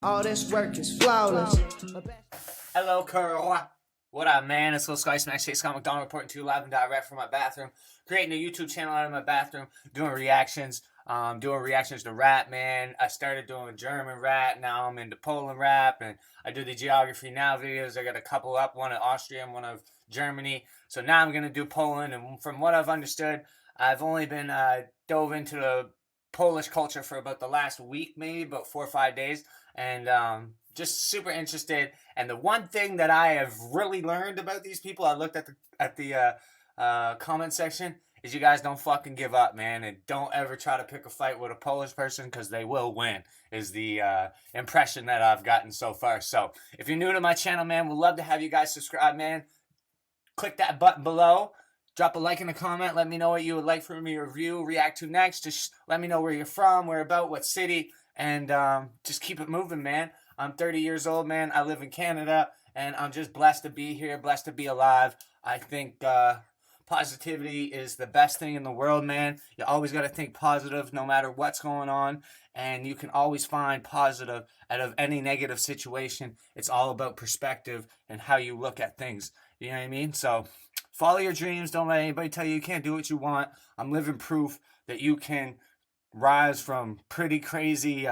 All this work is flawless. Hello, 𝐂𝐎𝐍𝐓. What up, man? It's 𝐂𝐎𝐍𝐓 reporting to you live and direct from my bathroom. Creating a YouTube channel out of my bathroom, doing reactions. Doing reactions to rap, man. I started doing German rap, now I'm into Poland rap, and I do the Geography Now videos. I got a couple up, one of Austria and one of Germany. So now I'm going to do Poland, and from what I've understood, I've only been dove into the Polish culture for about the last week, maybe, about 4 or 5 days, and just super interested. And the one thing that I have really learned about these people, I looked at the comment section, is you guys don't fucking give up, man, and don't ever try to pick a fight with a Polish person because they will win, is the impression that I've gotten so far. So if you're new to my channel, man, we'd love to have you guys subscribe, man. Click that button below. Drop a like and a comment. Let me know what you would like for me to review, react to next. Just let me know where you're from, where about, what city, and just keep it moving, man. I'm 30 years old, man. I live in Canada, and I'm just blessed to be here, blessed to be alive. I think positivity is the best thing in the world, man. You always got to think positive no matter what's going on, and you can always find positive out of any negative situation. It's all about perspective and how you look at things. You know what I mean? So follow your dreams. Don't let anybody tell you can't do what you want. I'm living proof that you can rise from pretty crazy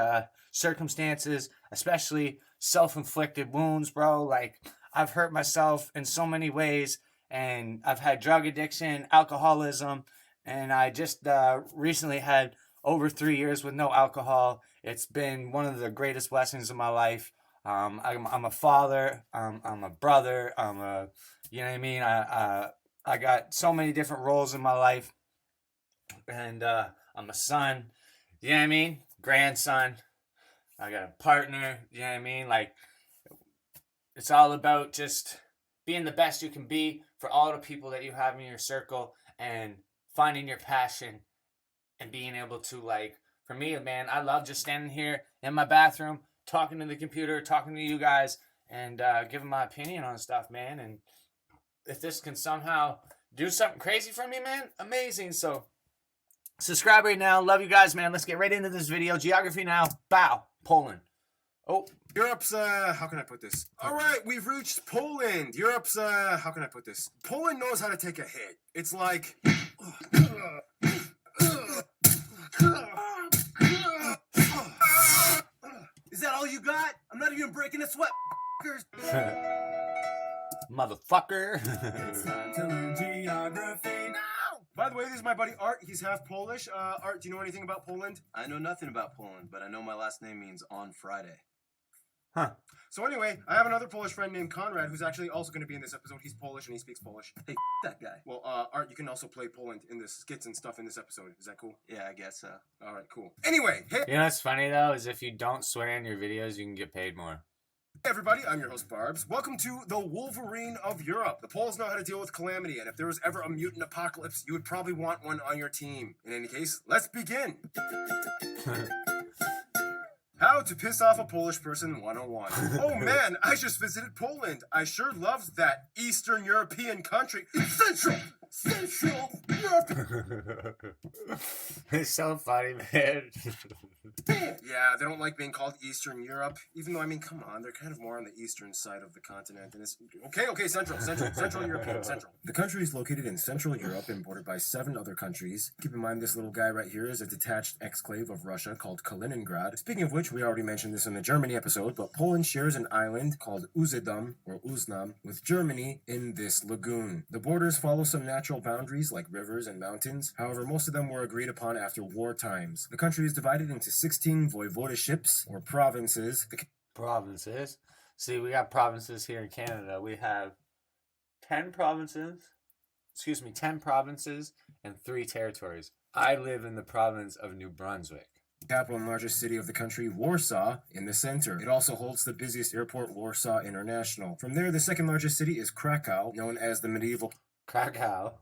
circumstances, especially self-inflicted wounds, bro. Like, I've hurt myself in so many ways, and I've had drug addiction, alcoholism, and I just recently had over 3 years with no alcohol. It's been one of the greatest blessings of my life. I'm a father, I'm a brother, you know what I mean? I got so many different roles in my life, and I'm a son, you know what I mean? Grandson. I got a partner, you know what I mean? Like, it's all about just being the best you can be for all the people that you have in your circle, and finding your passion and being able to, like, for me, man, I love just standing here in my bathroom, talking to the computer, talking to you guys, and giving my opinion on stuff, man. And if this can somehow do something crazy for me, man, amazing. So subscribe right now. Love you guys, man. Let's get right into this video. Geography Now. Bow. Poland. Oh. Europe's, how can I put this? All right, we've reached Poland. Europe's, how can I put this? Poland knows how to take a hit. It's like... Is that all you got? I'm not even breaking a sweat, Motherfucker. It's time to learn geography now! By the way, this is my buddy Art. He's half Polish. Art, do you know anything about Poland? I know nothing about Poland, but I know my last name means on Friday. Huh. So anyway, I have another Polish friend named Conrad who's actually also going to be in this episode. He's Polish and he speaks Polish. Hey, that guy. Well, Art, you can also play Poland in the skits and stuff in this episode. Is that cool? Yeah, I guess so. All right, cool. Anyway, hey You know what's funny, though, is if you don't swear in your videos, you can get paid more. everybody, I'm your host Barbs. Welcome to the Wolverine of Europe. The Poles know how to deal with calamity, and if there was ever a mutant apocalypse, you would probably want one on your team. In any case, let's begin. How to piss off a Polish person 101. Oh man, I just visited Poland. I sure loved that Eastern European country. Central Europe. It's so funny, man. Yeah, they don't like being called Eastern Europe, even though, I mean, come on, they're kind of more on the eastern side of the continent. And it's okay, Central European, Central. The country is located in Central Europe and bordered by 7 other countries. Keep in mind, this little guy right here is a detached exclave of Russia called Kaliningrad. Speaking of which, we already mentioned this in the Germany episode, but Poland shares an island called Usedom, or Uznam, with Germany in this lagoon. The borders follow some natural boundaries like rivers and mountains. However, most of them were agreed upon after war times. The country is divided into 16 voivodeships, or provinces. Provinces? See, we got provinces here in Canada. We have 10 provinces and 3 territories. I live in the province of New Brunswick. Capital and largest city of the country, Warsaw, in the center. It also holds the busiest airport, Warsaw International. From there, the second largest city is Krakow, known as the medieval Krakow.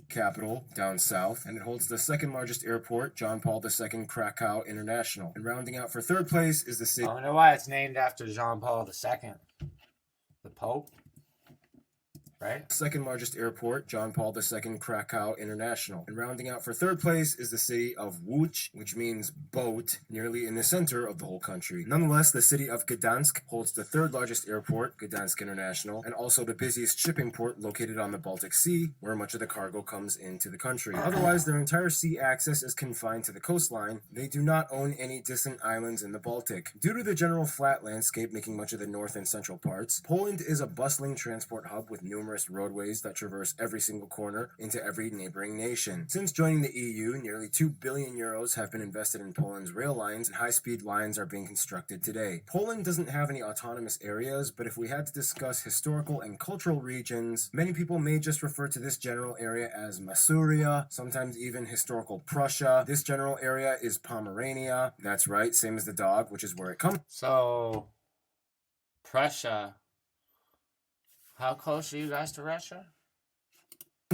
capital down south, and it holds the second largest airport, John Paul II Krakow International. And rounding out for third place is the city. I wonder why it's named after Jean Paul II, the Pope. right? Second largest airport, John Paul II Krakow International. And rounding out for third place is the city of Łódź, which means boat, nearly in the center of the whole country. Nonetheless, the city of Gdansk holds the third largest airport, Gdansk International, and also the busiest shipping port located on the Baltic Sea, where much of the cargo comes into the country. Otherwise, their entire sea access is confined to the coastline. They do not own any distant islands in the Baltic. Due to the general flat landscape making much of the north and central parts, Poland is a bustling transport hub with numerous roadways that traverse every single corner into every neighboring nation. Since joining the EU, nearly 2 billion euros have been invested in Poland's rail lines, and high-speed lines are being constructed today. Poland doesn't have any autonomous areas, but if we had to discuss historical and cultural regions, many people may just refer to this general area as Masuria, sometimes even historical Prussia. This general area is Pomerania. That's right, same as the dog, which is where it comes So, Prussia. How close are you guys to Russia?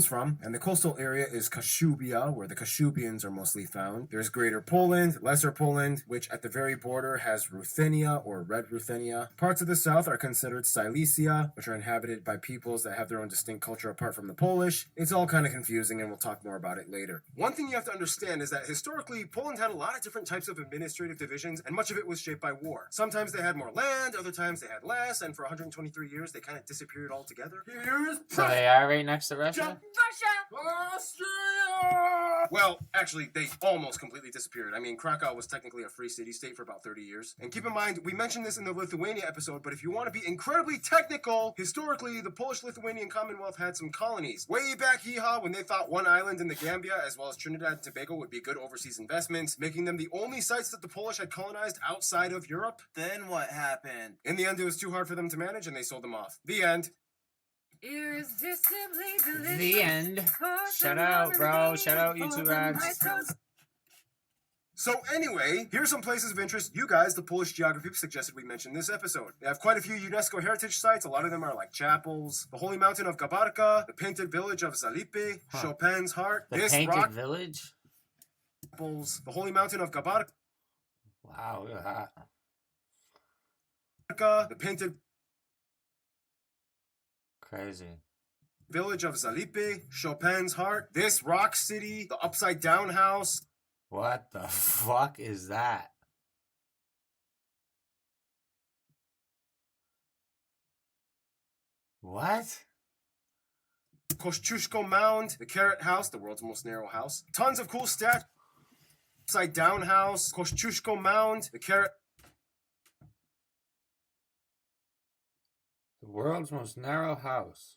from, and the coastal area is Kashubia, where the Kashubians are mostly found. There's Greater Poland, Lesser Poland, which at the very border has Ruthenia or Red Ruthenia. Parts of the south are considered Silesia, which are inhabited by peoples that have their own distinct culture apart from the Polish. It's all kind of confusing, and we'll talk more about it later. One thing you have to understand is that historically, Poland had a lot of different types of administrative divisions, and much of it was shaped by war. Sometimes they had more land, other times they had less, and for 123 years, they kind of disappeared altogether. So they are right next to Russia? Austria! Well, actually, they almost completely disappeared. I mean, Krakow was technically a free city-state for about 30 years. And keep in mind, we mentioned this in the Lithuania episode, but if you want to be incredibly technical, historically, the Polish-Lithuanian Commonwealth had some colonies. Way back yeehaw, when they thought one island in the Gambia, as well as Trinidad and Tobago, would be good overseas investments, making them the only sites that the Polish had colonized outside of Europe. Then what happened? In the end, it was too hard for them to manage, and they sold them off. The end. The end. Shout out, bro. Shout out, YouTube ads. So anyway, here's some places of interest you guys, the Polish geography, suggested we mention in this episode. They have quite a few UNESCO heritage sites. A lot of them are like chapels. The Holy Mountain of Gabarka, the Painted Village of 𝐂𝐎𝐍𝐲𝐶, Chopin's Heart, The Painted Village? Chapels, the Holy Mountain of Gabarka, Wow, look at that. the Painted Crazy. Village of 𝐂𝐍𝐶, Chopin's Heart, this rock city, the Upside Down House. What the fuck is that? What? Kościuszko Mound, the Carrot House, the world's most narrow house. Tons of cool statues. Upside Down House, Kościuszko Mound, the Carrot. The world's most narrow house.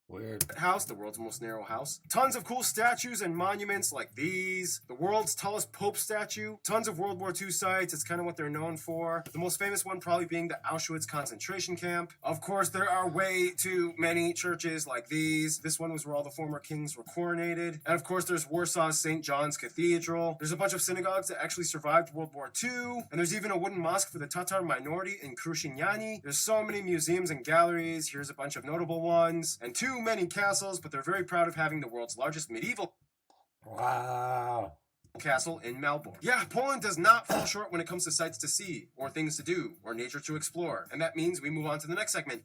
Weird. House, the world's most narrow house. Tons of cool statues and monuments like these. The world's tallest Pope statue. Tons of World War II sites. It's kind of what they're known for. The most famous one probably being the Auschwitz concentration camp. Of course, there are way too many churches like these. This one was where all the former kings were coronated. And of course, there's Warsaw's St. John's Cathedral. There's a bunch of synagogues that actually survived World War II. And there's even a wooden mosque for the Tatar minority in Kruszyniany. There's so many museums and galleries. Here's a bunch of notable ones. And too many castles, but they're very proud of having the world's largest medieval castle in Melbourne. Yeah, Poland does not fall short when it comes to sights to see, or things to do, or nature to explore. And that means we move on to the next segment.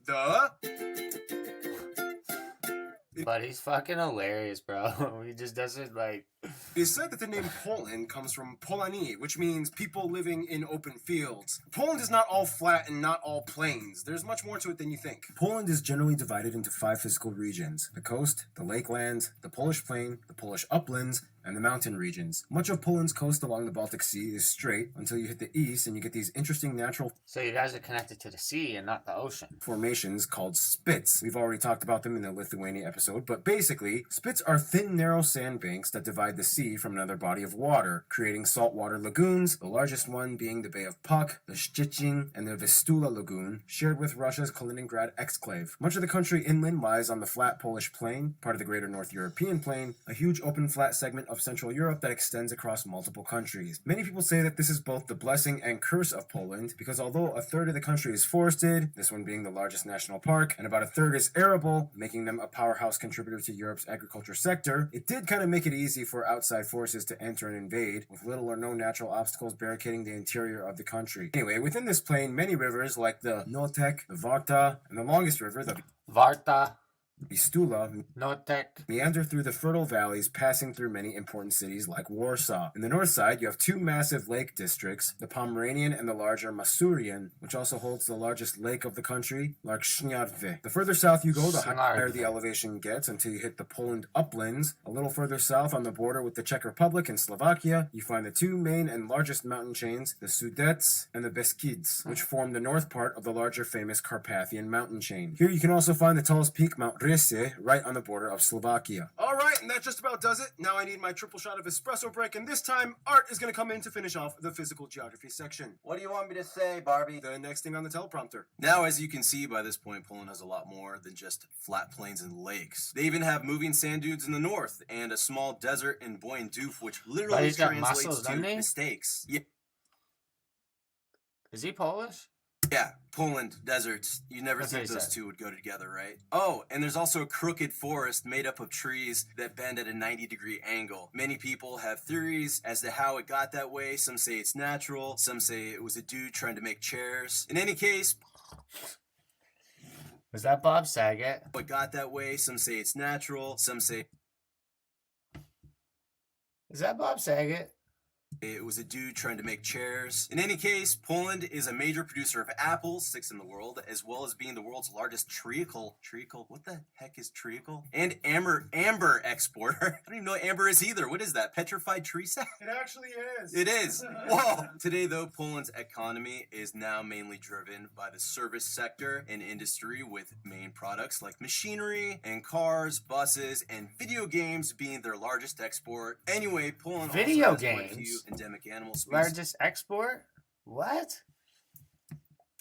But he's fucking hilarious, bro. He just does it like... It is said that the name Poland comes from Polani, which means people living in open fields. Poland is not all flat and not all plains. There's much more to it than you think. Poland is generally divided into 5 physical regions: the coast, the lakelands, the Polish plain, the Polish uplands, and the mountain regions. Much of Poland's coast along the Baltic Sea is straight until you hit the east and you get these interesting natural So you guys are connected to the sea and not the ocean. formations called spits. We've already talked about them in the Lithuania episode, but basically, spits are thin, narrow sandbanks that divide the sea from another body of water, creating saltwater lagoons, the largest one being the Bay of Puck, the Szczecin, and the Vistula Lagoon, shared with Russia's Kaliningrad exclave. Much of the country inland lies on the flat Polish plain, part of the greater North European plain, a huge open flat segment of of Central Europe that extends across multiple countries. Many people say that this is both the blessing and curse of Poland, because although a third of the country is forested, this one being the largest national park, and about a third is arable, making them a powerhouse contributor to Europe's agriculture sector, it did kind of make it easy for outside forces to enter and invade, with little or no natural obstacles barricading the interior of the country. Anyway, within this plain, many rivers like the Notek, the Varta, and the longest river, the Varta. Vistula, Notek. meander through the fertile valleys, passing through many important cities like Warsaw. In the north side, you have two massive lake districts, the Pomeranian and the larger Masurian, which also holds the largest lake of the country, Lake Śniadwy. The further south you go, the higher the elevation gets until you hit the Poland uplands. A little further south on the border with the Czech Republic and Slovakia, you find the two main and largest mountain chains, the Sudets and the Beskids, which form the north part of the larger famous Carpathian mountain chain. Here you can also find the tallest peak, Mount Rysy, right on the border of Slovakia. Alright, and that just about does it. Now I need my triple shot of espresso break, and this time, Art is going to come in to finish off the physical geography section. What do you want me to say, Barbie? The next thing on the teleprompter. Now, as you can see by this point, Poland has a lot more than just flat plains and lakes. They even have moving sand dunes in the north and a small desert in Boyenduf, which literally he's got translates muscles, to doesn't he? mistakes. Yeah. Is he Polish? Yeah, Poland, deserts. You never That's what think he those said. two would go together, right? Oh, and there's also a crooked forest made up of trees that bend at a 90-degree angle. Many people have theories as to how it got that way. Some say it's natural. Some say it was a dude trying to make chairs. In any case, Was that Bob Saget? it got that way. Some say it's natural. Some say Is that Bob Saget? it was a dude trying to make chairs. In any case, Poland is a major producer of apples, 6th in the world, as well as being the world's largest treacle, what the heck is treacle? And amber exporter. I don't even know what amber is either. What is that? Petrified tree sap? It actually is. It is. Whoa. Today, though, Poland's economy is now mainly driven by the service sector and industry, with main products like machinery and cars, buses, and video games being their largest export. Anyway, Poland Video also has quite a games? few endemic animal species. Largest export? What?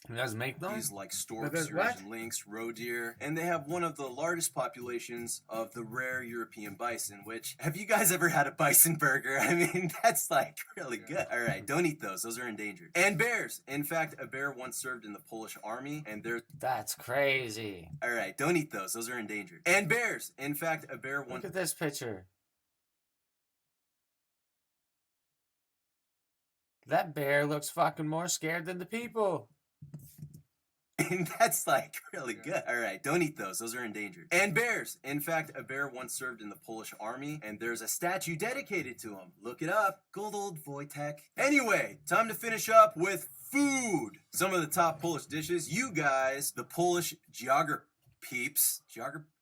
He does make them? Like But there's storks, what? Eurasian lynx, roe deer, and they have one of the largest populations of the rare European bison, which, have you guys ever had a bison burger? I mean, that's like really good. All right, don't eat those. Those are endangered. And bears. In fact, a bear once served in the Polish army, and there's... That's crazy. All right, don't eat those. Those are endangered. And bears. In fact, a bear once... Look at this picture. That bear looks fucking more scared than the people. And that's like really good. All right, don't eat those. Those are endangered. And bears. In fact, a bear once served in the Polish army, and there's a statue dedicated to him. Look it up. Good old Wojtek. Anyway, time to finish up with food. Some of the top Polish dishes. You guys, the Polish peeps.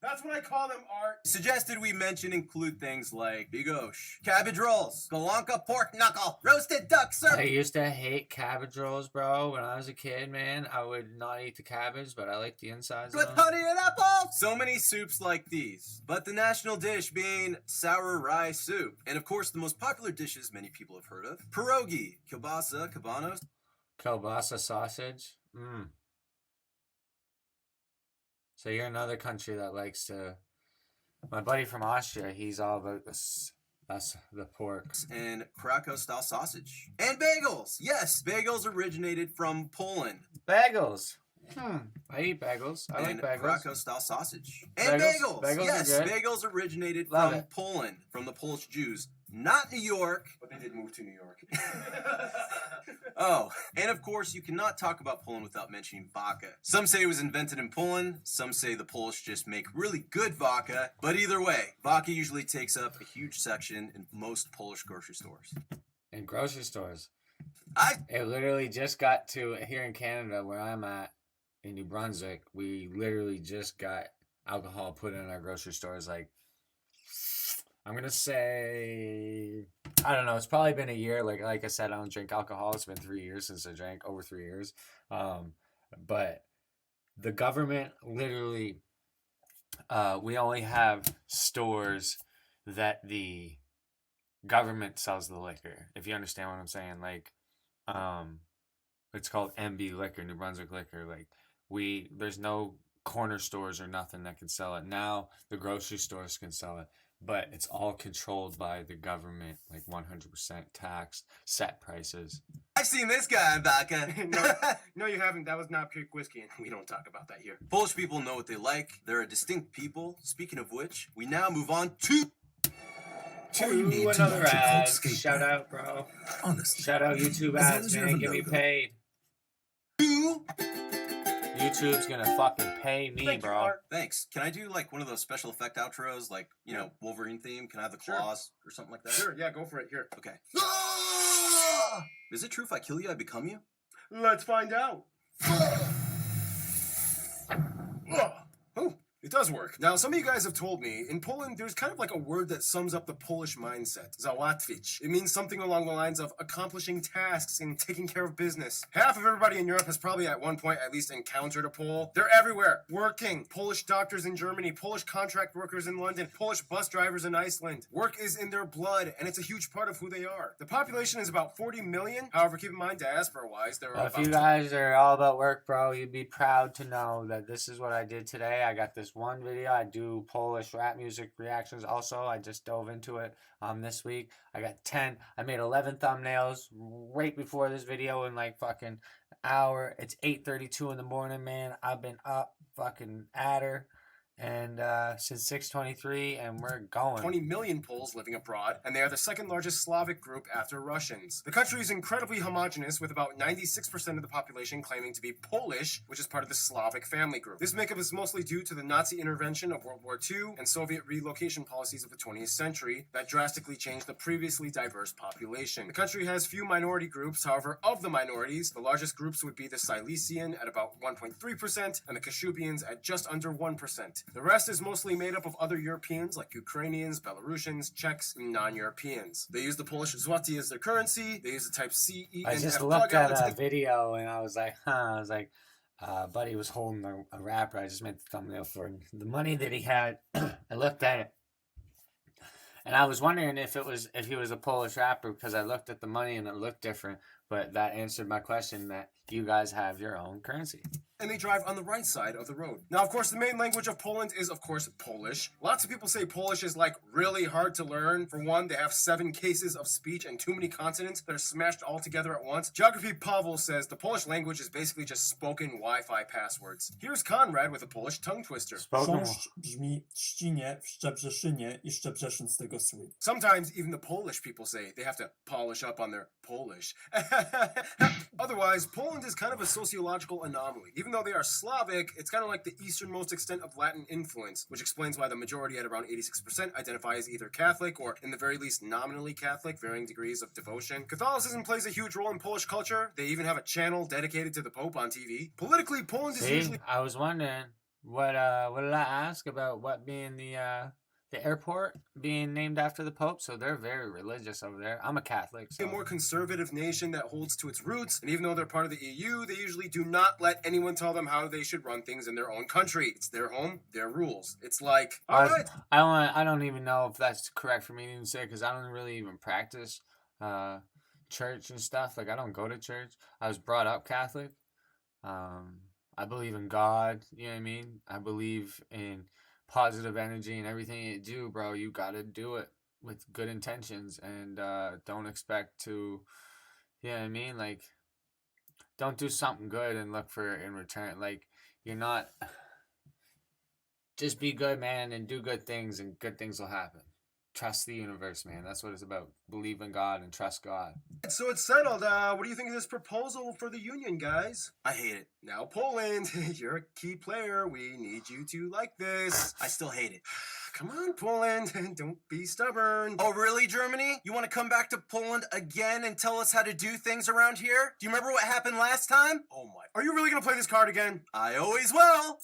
That's what I call them, Art. Suggested we mention include things like bigos, cabbage rolls, galanka pork knuckle, roasted duck syrup. I used to hate cabbage rolls, bro. When I was a kid, man, I would not eat the cabbage, but I liked the insides With of them. honey and apple. So many soups like these, but the national dish being sour rye soup. And of course, the most popular dishes many people have heard of: pierogi, kielbasa, kabanos. Kielbasa sausage. Mmm. So you're another country that likes to... My buddy from Austria, he's all about this. That's the pork. And Krakow style sausage. And bagels. Yes, bagels originated from Poland. Bagels. I eat bagels. I And like bagels. Krakow style sausage. And Bagels? bagels. Bagels are Yes, good. bagels originated Love from it. Poland, from the Polish Jews. Not New York. But they did move to New York. Oh, and of course, you cannot talk about Poland without mentioning vodka. Some say it was invented in Poland. Some say the Polish just make really good vodka. But either way, vodka usually takes up a huge section in most Polish grocery stores. In grocery stores. I It literally just got to, here in Canada, where I'm at, in New Brunswick, we literally just got alcohol put in our grocery stores. Like, I'm going to say, I don't know, it's probably been a year. Like I said, I don't drink alcohol. It's been 3 years since I drank, over 3 years. But the government literally, we only have stores that the government sells the liquor, if you understand what I'm saying. Like, it's called MB Liquor, New Brunswick Liquor. Like, there's no corner stores or nothing that can sell it. Now the grocery stores can sell it, but it's all controlled by the government, like 100% taxed, set prices. I've seen this guy, Baka. No, you haven't. That was not pure whiskey, and we don't talk about that here. Polish people know what they like. They're a distinct people. Speaking of which, we now move on to Another ad. Shout out, bro. Honestly. Shout out YouTube ads, man. Get me paid. YouTube's gonna fucking pay me, Thank you, bro. Art. Thanks. Can I do like one of those special effect outros, like, you know, Wolverine theme? Can I have the Sure. claws or something like that? Sure, yeah, go for it. Here. Okay. Is it true if I kill you, I become you? Let's find out. Oh, it does work. Now, some of you guys have told me, in Poland, there's kind of like a word that sums up the Polish mindset. Załatwić. It means something along the lines of accomplishing tasks and taking care of business. Half of everybody in Europe has probably at one point at least encountered a Pole. They're everywhere, working. Polish doctors in Germany, Polish contract workers in London, Polish bus drivers in Iceland. Work is in their blood, and it's a huge part of who they are. The population is about 40 million. However, keep in mind, diaspora-wise, there are If about you guys are all about work, bro, you'd be proud to know that this is what I did today. I got this one video. I do Polish rap music reactions also. I just dove into it this week. I got 10. I made 11 thumbnails right before this video in like fucking hour. It's 8:32 in the morning, man. I've been up fucking at her. And since 6:23, and we're going. 20 million Poles living abroad, and they are the second largest Slavic group after Russians. The country is incredibly homogenous, with about 96% of the population claiming to be Polish, which is part of the Slavic family group. This makeup is mostly due to the Nazi intervention of World War II and Soviet relocation policies of the 20th century that drastically changed the previously diverse population. The country has few minority groups. However, of the minorities, the largest groups would be the Silesian at about 1.3% and the Kashubians at just under 1%. The rest is mostly made up of other Europeans like Ukrainians, Belarusians, Czechs, and non-Europeans. They use the Polish zloty as their currency. They use the type C, E, I and just F looked dog at out. a video and I was like, buddy was holding a rapper. I just made the thumbnail for the money that he had. I looked at it. And I was wondering if he was a Polish rapper because I looked at the money and it looked different. But that answered my question that you guys have your own currency. And they drive on the right side of the road. Now, of course, the main language of Poland is, of course, Polish. Lots of people say Polish is, like, really hard to learn. For one, they have 7 cases of speech and too many consonants that are smashed all together at once. Geography Pavel says the Polish language is basically just spoken Wi-Fi passwords. Here's Conrad with a Polish tongue twister. Chrząszcz brzmi trzcinie, w Szczebrzeszynie i Szczebrzeszyn z tego słynie. Sometimes even the Polish people say they have to polish up on their Polish. Otherwise, Poland is kind of a sociological anomaly. Even though they are Slavic, it's kind of like the easternmost extent of Latin influence, which explains why the majority at around 86% identify as either Catholic or, in the very least, nominally Catholic, varying degrees of devotion. Catholicism plays a huge role in Polish culture. They even have a channel dedicated to the Pope on TV. Politically, Poland is usually... I was wondering what did I ask about what being the airport being named after the Pope? So they're very religious over there. I'm a Catholic. So. A more conservative nation that holds to its roots, and even though they're part of the EU, they usually do not let anyone tell them how they should run things in their own country. It's their home, their rules. It's like, all right. I don't even know if that's correct for me to even say because I don't really even practice church and stuff. Like I don't go to church. I was brought up Catholic. I believe in God. You know what I mean? I believe in positive energy and everything you do, bro. You gotta do it with good intentions and don't expect to, you know what I mean? Like, don't do something good and look for it in return. Like, you're not, just be good, man, and do good things and good things will happen. Trust the universe, man. That's what it's about. Believe in God and trust God. So it's settled. What do you think of this proposal for the union, guys? I hate it. Now, Poland, you're a key player. We need you to like this. I still hate it. Come on, Poland. Don't be stubborn. Oh, really, Germany? You want to come back to Poland again and tell us how to do things around here? Do you remember what happened last time? Oh, my. Are you really going to play this card again? I always will.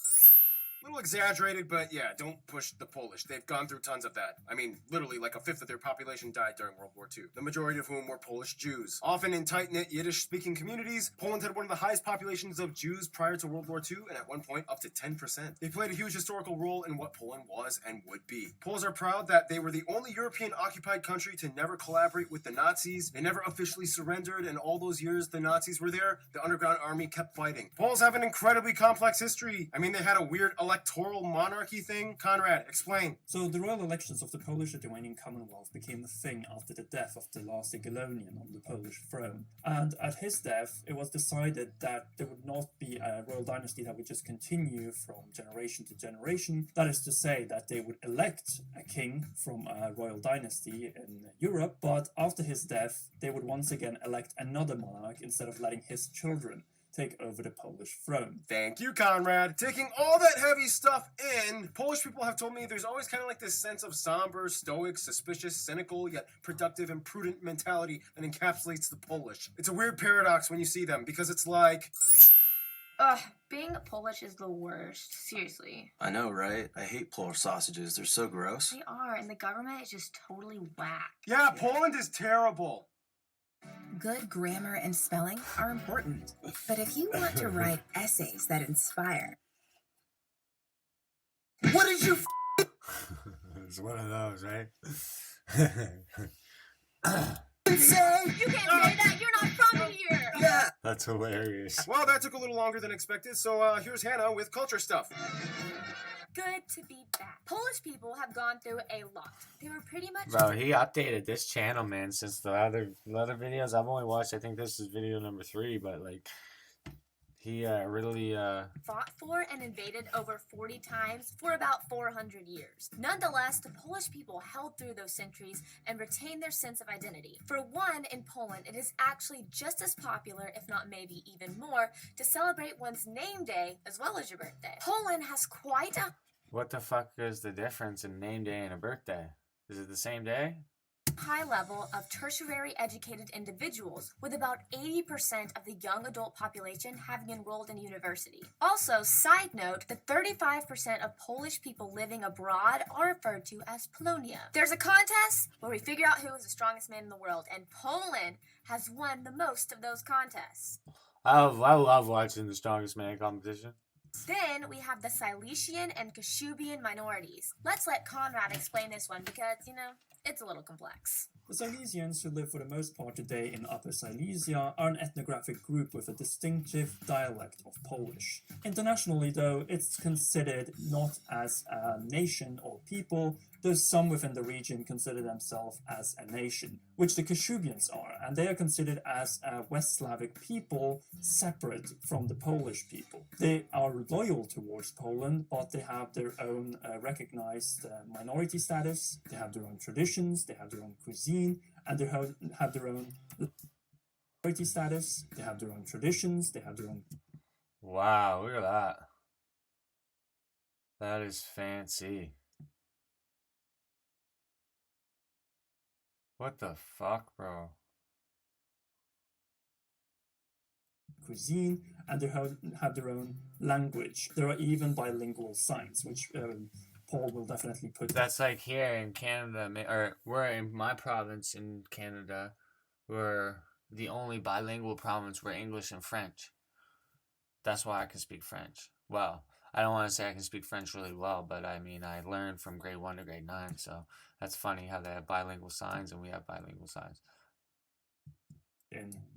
A little exaggerated, but yeah, don't push the Polish. They've gone through tons of that. I mean, literally like a fifth of their population died during World War II, the majority of whom were Polish Jews. Often in tight-knit Yiddish-speaking communities, Poland had one of the highest populations of Jews prior to World War II, and at one point up to 10%. They played a huge historical role in what Poland was and would be. Poles are proud that they were the only European-occupied country to never collaborate with the Nazis. They never officially surrendered, and all those years the Nazis were there, the underground army kept fighting. Poles have an incredibly complex history. I mean, they had a weird electoral monarchy thing? Conrad, explain. So the royal elections of the Polish-Lithuanian Commonwealth became a thing after the death of the last Jagiellonian on the Polish throne. And at his death, it was decided that there would not be a royal dynasty that would just continue from generation to generation. That is to say that they would elect a king from a royal dynasty in Europe, but after his death, they would once again elect another monarch instead of letting his children take over the Polish throne. Thank you, Conrad. Taking all that heavy stuff in, Polish people have told me there's always kind of like this sense of somber, stoic, suspicious, cynical, yet productive and prudent mentality that encapsulates the Polish. It's a weird paradox when you see them, because it's like... Ugh, being Polish is the worst. Seriously. I know, right? I hate Polish sausages. They're so gross. They are, and the government is just totally whack. Yeah, Poland is terrible. Good grammar and spelling are important, but if you want to write essays that inspire... What did you It's one of those, right? say? You can't say that! You're not from here! Yeah. That's hilarious. Well, that took a little longer than expected, so here's Hannah with culture stuff. Good to be back. Polish people have gone through a lot. They were pretty much... Bro, he updated this channel, man, since the other videos. I've only watched, I think this is video number 3, but, like, he really fought for and invaded over 40 times for about 400 years. Nonetheless, the Polish people held through those centuries and retained their sense of identity. For one, in Poland, it is actually just as popular, if not maybe even more, to celebrate one's name day as well as your birthday. Poland has quite a What the fuck is the difference in name day and a birthday? Is it the same day? high level of tertiary educated individuals, with about 80% of the young adult population having enrolled in university. Also, side note, the 35% of Polish people living abroad are referred to as Polonia. There's a contest where we figure out who is the strongest man in the world, and Poland has won the most of those contests. I love watching the Strongest Man competition. Then we have the Silesian and Kashubian minorities. Let's let Conrad explain this one because, you know, it's a little complex. The Silesians, who live for the most part today in Upper Silesia, are an ethnographic group with a distinctive dialect of Polish. Internationally, though, it's considered not as a nation or people, though some within the region consider themselves as a nation, which the Kashubians are, and they are considered as a West Slavic people separate from the Polish people. They are loyal towards Poland, but they have their own recognized minority status, they have their own traditions, they have their own cuisine, and they have their own minority status, they have their own traditions, they have their own... Wow, look at that. That is fancy. What the fuck, bro? Cuisine, and they have their own language. There are even bilingual signs, which Paul will definitely put. That's like here in Canada, or we're in my province in Canada, we're the only bilingual province where English and French. That's why I can speak French. Well, I don't want to say I can speak French really well, but I mean, I learned from grade 1 to grade 9, so that's funny how they have bilingual signs and we have bilingual signs.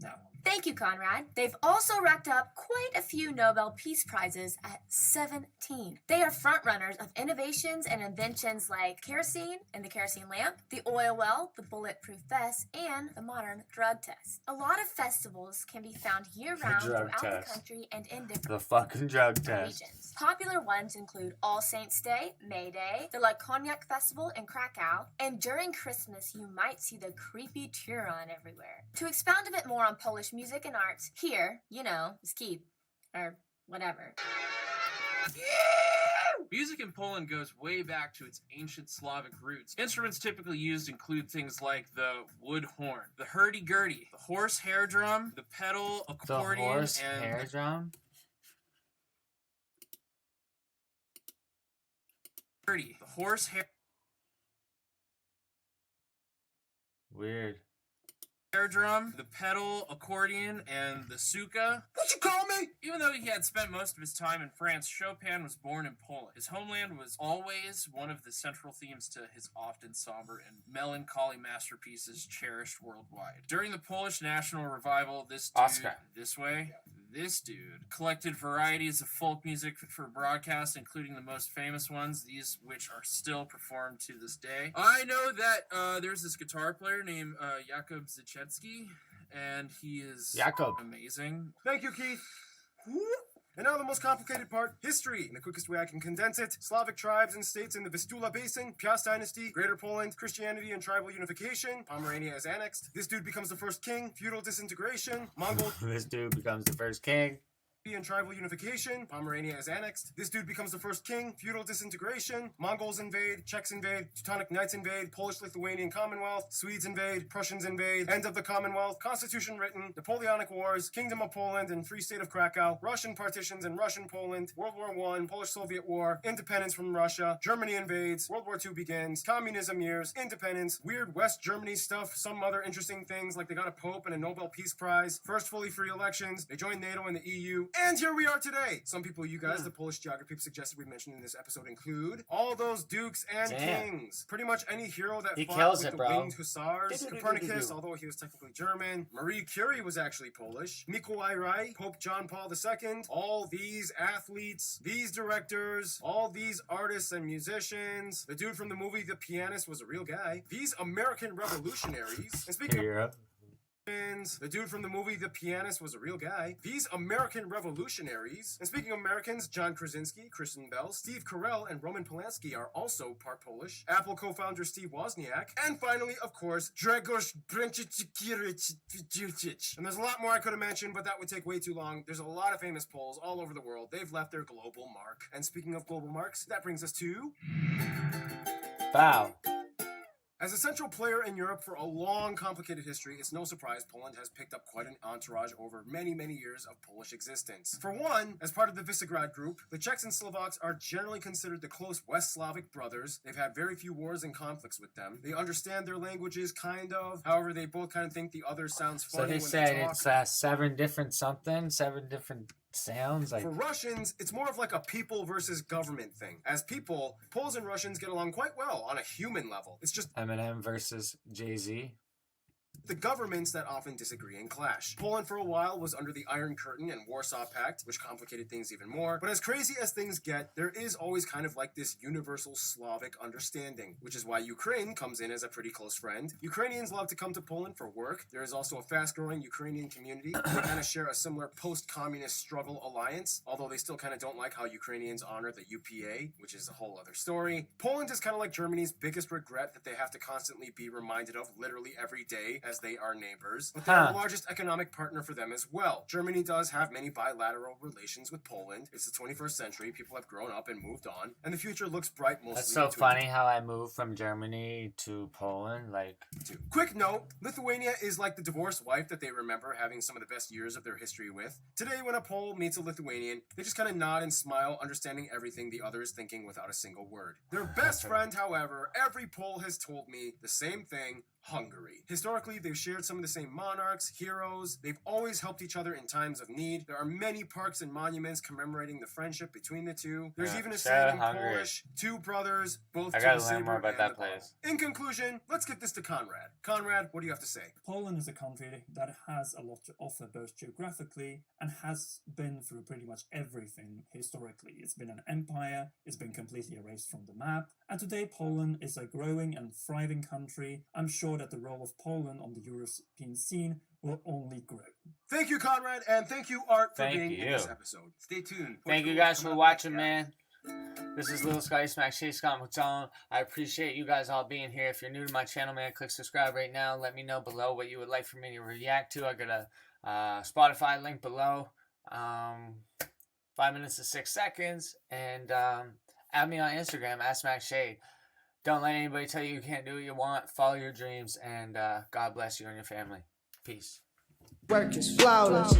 Now. Thank you, Conrad. They've also racked up quite a few Nobel Peace Prizes at 17. They are frontrunners of innovations and inventions like kerosene and the kerosene lamp, the oil well, the bulletproof vest, and the modern drug test. A lot of festivals can be found year-round drug throughout test. the country and in different The fucking drug test. regions. Popular ones include All Saints Day, May Day, the 𝐂𝐎𝐍𝐓 Festival in Krakow, and during Christmas you might see the creepy Turon everywhere. To expound a bit more on Polish music and arts, here, you know, is Keith, or whatever. Music in Poland goes way back to its ancient Slavic roots. Instruments typically used include things like the wood horn, the hurdy-gurdy, the horse hair drum, the pedal The accordion, horse and hair drum? the horse hair Weird. drum, the pedal accordion, and the suka. What you call me? Even though he had spent most of his time in France, Chopin was born in Poland. His homeland was always one of the central themes to his often somber and melancholy masterpieces cherished worldwide. During the Polish National Revival, this dude, Oscar. this way, this dude collected varieties of folk music for broadcast, including the most famous ones, these which are still performed to this day. I know that there's this guitar player named 𝐂𝐎𝐍𝐓𝐀𝐂𝐓, and he is amazing. Thank you, Keith. And now the most complicated part, history. In the quickest way I can condense it, Slavic tribes and states in the Vistula Basin, Piast Dynasty, Greater Poland, Christianity and tribal unification, Pomerania is annexed. This dude becomes the first king, feudal disintegration, Mongol... This dude becomes the first king. And tribal unification, Pomerania is annexed. This dude becomes the first king, feudal disintegration, Mongols invade, Czechs invade, Teutonic Knights invade, Polish-Lithuanian Commonwealth, Swedes invade, Prussians invade, end of the Commonwealth, Constitution written, Napoleonic Wars, Kingdom of Poland and Free State of Krakow, Russian partitions and Russian Poland, World War I, Polish-Soviet War, independence from Russia, Germany invades, World War II begins, communism years, independence, weird West Germany stuff, some other interesting things like they got a pope and a Nobel Peace Prize, first fully free elections, they joined NATO and the EU, and here we are today. Some people you guys, the Polish geography suggested we mentioned in this episode include all those dukes and kings. Pretty much any hero that fought with the winged hussars. Copernicus, although he was technically German. Marie Curie was actually Polish. Mikołaj Rai, Pope John Paul II. All these athletes, these directors, all these artists and musicians. The dude from the movie The Pianist was a real guy. These American revolutionaries. And speaking of the dude from the movie The Pianist was a real guy. These American revolutionaries, and speaking of Americans, John Krasinski, Kristen Bell, Steve Carell, and Roman Polanski are also part Polish. Apple co-founder Steve Wozniak, and finally, of course, Grzegorz Bręczyk. And there's a lot more I could have mentioned, but that would take way too long. There's a lot of famous Poles all over the world. They've left their global mark. And speaking of global marks, that brings us to... Bow. As a central player in Europe for a long, complicated history, it's no surprise Poland has picked up quite an entourage over many, many years of Polish existence. For one, as part of the Visegrad group, the Czechs and Slovaks are generally considered the close West Slavic brothers. They've had very few wars and conflicts with them. They understand their languages, kind of. However, they both kind of think the other sounds funny when they talk. So they said it's 7 different sounds. Like... For Russians, it's more of like a people versus government thing. As people, Poles and Russians get along quite well on a human level. It's just Eminem versus Jay-Z. The governments that often disagree and clash. Poland for a while was under the Iron Curtain and Warsaw Pact, which complicated things even more. But as crazy as things get, there is always kind of like this universal Slavic understanding, which is why Ukraine comes in as a pretty close friend. Ukrainians love to come to Poland for work. There is also a fast-growing Ukrainian community. They kind of share a similar post-communist struggle alliance, although they still kind of don't like how Ukrainians honor the UPA, which is a whole other story. Poland is kind of like Germany's biggest regret that they have to constantly be reminded of literally every day as they are neighbors, but they're the largest economic partner for them as well. Germany does have many bilateral relations with Poland. It's the 21st century, people have grown up and moved on, and the future looks bright mostly. That's so funny how I moved from Germany to Poland, Quick note, Lithuania is like the divorced wife that they remember having some of the best years of their history with. Today, when a Pole meets a Lithuanian, they just kind of nod and smile, understanding everything the other is thinking without a single word. Their best friend, however, every Pole has told me the same thing: Hungary. Historically, they've shared some of the same monarchs, heroes. They've always helped each other in times of need. There are many parks and monuments commemorating the friendship between the two. There's even a saying in Polish, two brothers, both I to gotta the learn saber more about and that the bow. place. In conclusion, let's get this to Conrad. Conrad, what do you have to say? Poland is a country that has a lot to offer both geographically and has been through pretty much everything historically. It's been an empire, it's been completely erased from the map, and today Poland is a growing and thriving country. I'm sure that the role of Poland on the European scene will only grow. Thank you, Conrad, and thank you, Art, for being in this episode. Stay tuned. Thank you guys for watching, man. This is Little Scotty Smack 𝐂𝐎𝐶. I appreciate you guys all being here. If you're new to my channel, man, click subscribe right now. Let me know below what you would like for me to react to. I got a Spotify link below. 5 minutes to 6 seconds. And add me on Instagram, @SmackShade. Don't let anybody tell you can't do what you want. Follow your dreams, and God bless you and your family. Peace. Work is flawless.